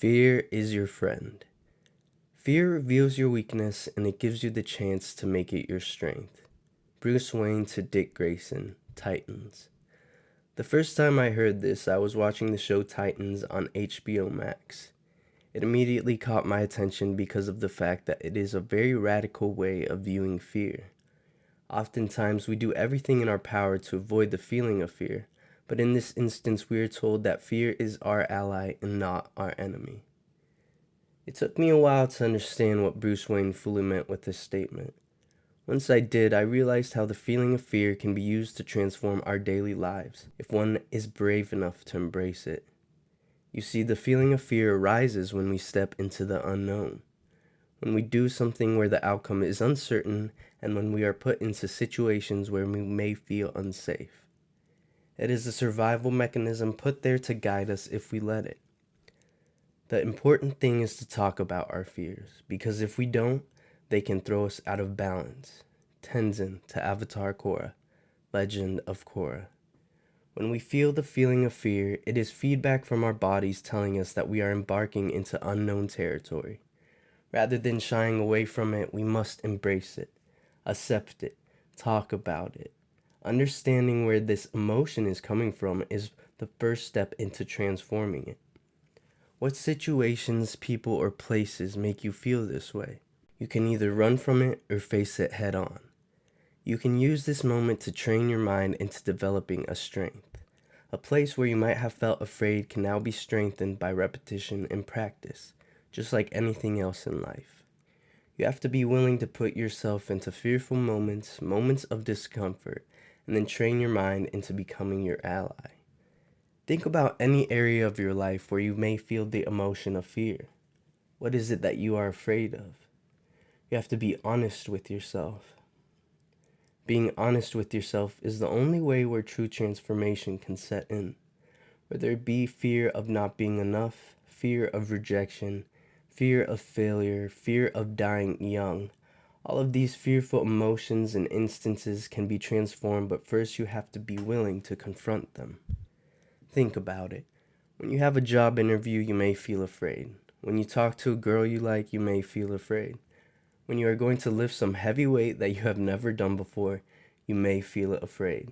Fear is your friend. Fear reveals your weakness and it gives you the chance to make it your strength. Bruce Wayne to Dick Grayson, Titans. The first time I heard this, I was watching the show Titans on HBO Max. It immediately caught my attention because of the fact that it is a very radical way of viewing fear. Oftentimes, we do everything in our power to avoid the feeling of fear, but in this instance, we are told that fear is our ally and not our enemy. It took me a while to understand what Bruce Wayne fully meant with this statement. Once I did, I realized how the feeling of fear can be used to transform our daily lives, if one is brave enough to embrace it. You see, the feeling of fear arises when we step into the unknown, when we do something where the outcome is uncertain, and when we are put into situations where we may feel unsafe. It is a survival mechanism put there to guide us if we let it. The important thing is to talk about our fears, because if we don't, they can throw us out of balance. Tenzin to Avatar Korra, Legend of Korra. When we feel the feeling of fear, it is feedback from our bodies telling us that we are embarking into unknown territory. Rather than shying away from it, we must embrace it, accept it, talk about it. Understanding where this emotion is coming from is the first step into transforming it. What situations, people, or places make you feel this way? You can either run from it or face it head on. You can use this moment to train your mind into developing a strength. A place where you might have felt afraid can now be strengthened by repetition and practice, just like anything else in life. You have to be willing to put yourself into fearful moments, moments of discomfort, and then train your mind into becoming your ally. Think about any area of your life where you may feel the emotion of fear. What is it that you are afraid of? You have to be honest with yourself. Being honest with yourself is the only way where true transformation can set in. Whether it be fear of not being enough, fear of rejection, fear of failure, fear of dying young, all of these fearful emotions and instances can be transformed, but first you have to be willing to confront them. Think about it. When you have a job interview, you may feel afraid. When you talk to a girl you like, you may feel afraid. When you are going to lift some heavy weight that you have never done before, you may feel afraid.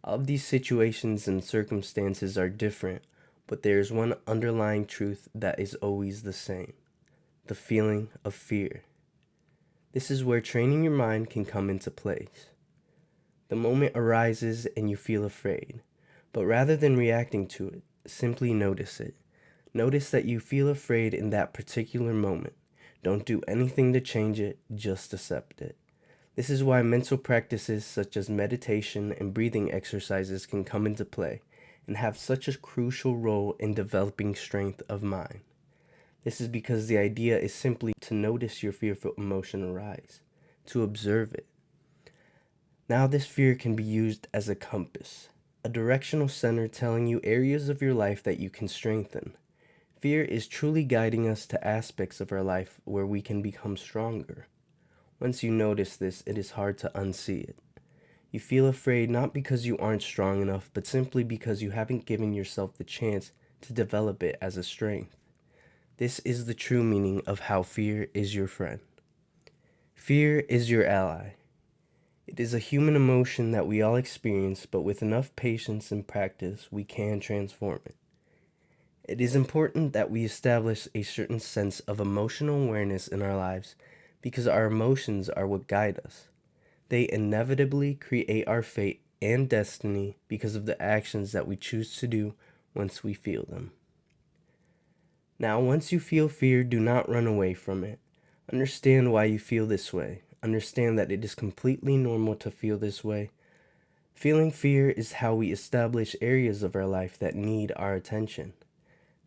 All of these situations and circumstances are different, but there is one underlying truth that is always the same: the feeling of fear. This is where training your mind can come into place. The moment arises and you feel afraid, but rather than reacting to it, simply notice it. Notice that you feel afraid in that particular moment. Don't do anything to change it, just accept it. This is why mental practices such as meditation and breathing exercises can come into play and have such a crucial role in developing strength of mind. This is because the idea is simply to notice your fearful emotion arise, to observe it. Now this fear can be used as a compass, a directional center telling you areas of your life that you can strengthen. Fear is truly guiding us to aspects of our life where we can become stronger. Once you notice this, it is hard to unsee it. You feel afraid not because you aren't strong enough, but simply because you haven't given yourself the chance to develop it as a strength. This is the true meaning of how fear is your friend. Fear is your ally. It is a human emotion that we all experience, but with enough patience and practice, we can transform it. It is important that we establish a certain sense of emotional awareness in our lives because our emotions are what guide us. They inevitably create our fate and destiny because of the actions that we choose to do once we feel them. Now, once you feel fear, do not run away from it. Understand why you feel this way. Understand that it is completely normal to feel this way. Feeling fear is how we establish areas of our life that need our attention.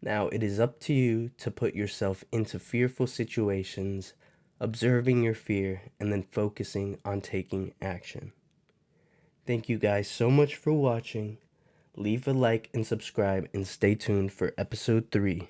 Now, it is up to you to put yourself into fearful situations, observing your fear, and then focusing on taking action. Thank you guys so much for watching. Leave a like and subscribe and stay tuned for episode 3.